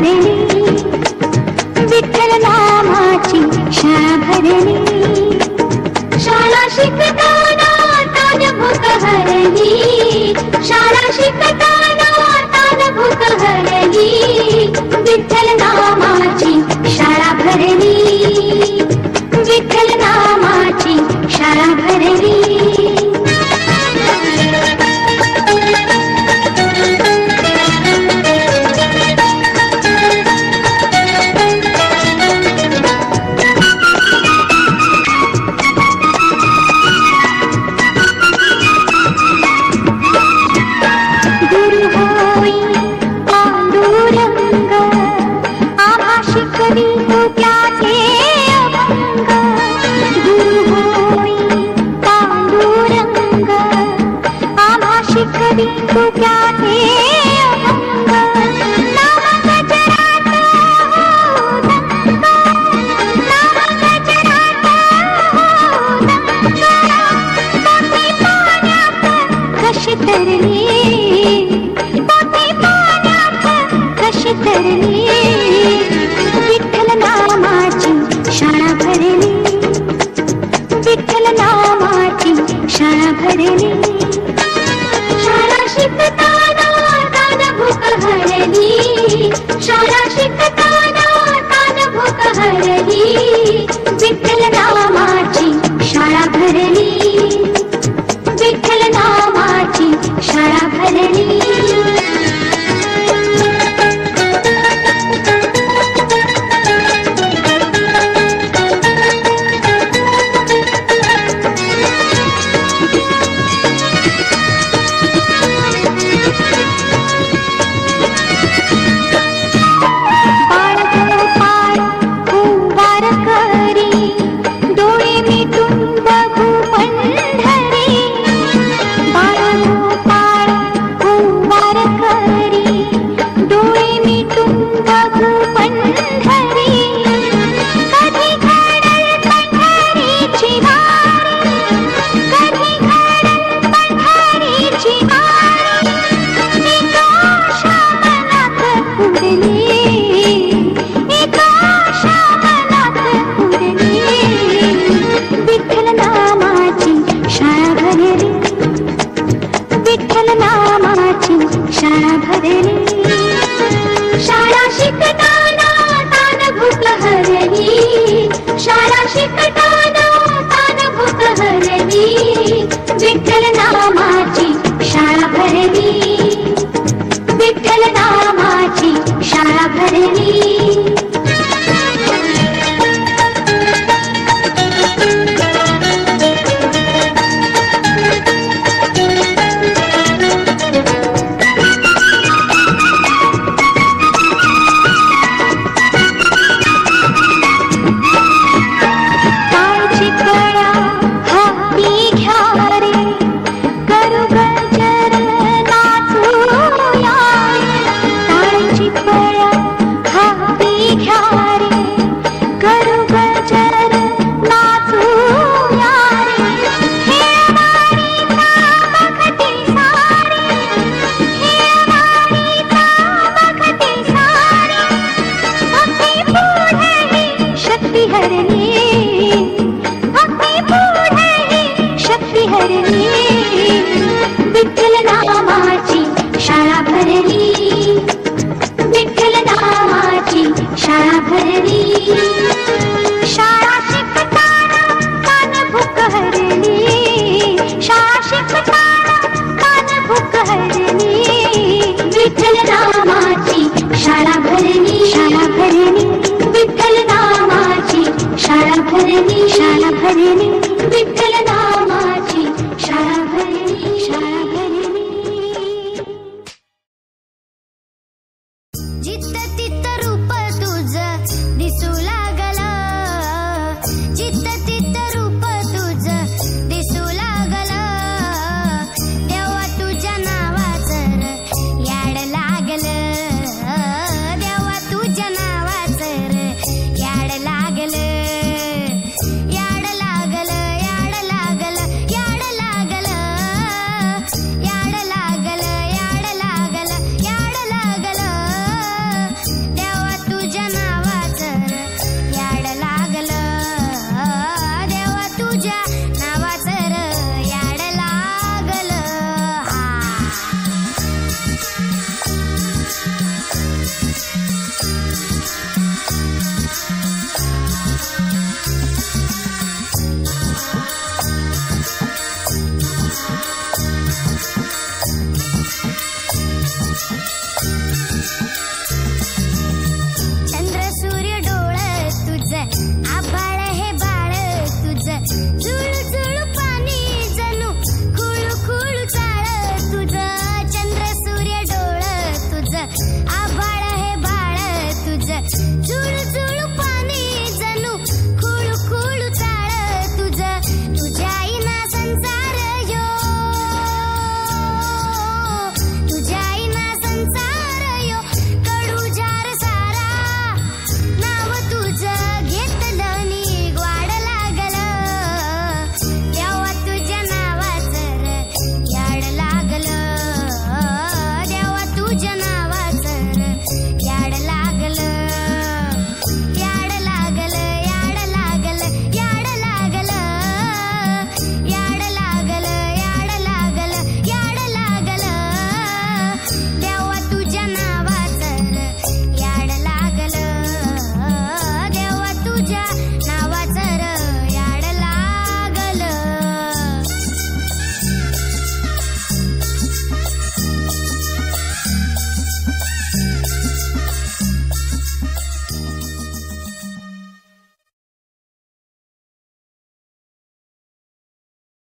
भरली, विठ्ठल नामाची शाळा भरली. शाळा शिकताना तान भूक हरली, शाळा शिकताना तान भूक हरली, विठ्ठल नामाची शाळा भरली, विठ्ठल नामाची शाळा भरली. विठ्ठल नामाची शाळा भरली, विठ्ठल नामाची शाळा भरली. शाळा शिकताना तान भूक हरली, शाळा शिकताना तान भूक हरली, विठ्ठल नामाची शाळा भरली, विठ्ठल नामाची शाळा भरली. विठ्ठल नामाची शाळा भरली, विठ्ठल नामाची शाळा भरली. विठ्ठल नामाची शाळा भरली, विठ्ठल नामाची शाळा भरली. शाळा शिकताना तान भूक हरली, शाळा शिकताना तान भूक हरली, विठ्ठल नामाची शाळा भरली, शाळा भरली, विठ्ठल नामाची शाळा भरली, शाळा भरली, विठ्ठल नामाची शाळा भरली, शाळा भरली. जित्त तित्त रूप तुझं दिसू लागला, जित्त तित्त रूप तुझं दिसू लागला, देवा तुझ्या नावाचं याड लागलं, देवा तुझ्या नावाचं याड लागलं, याड लागलं. पूजना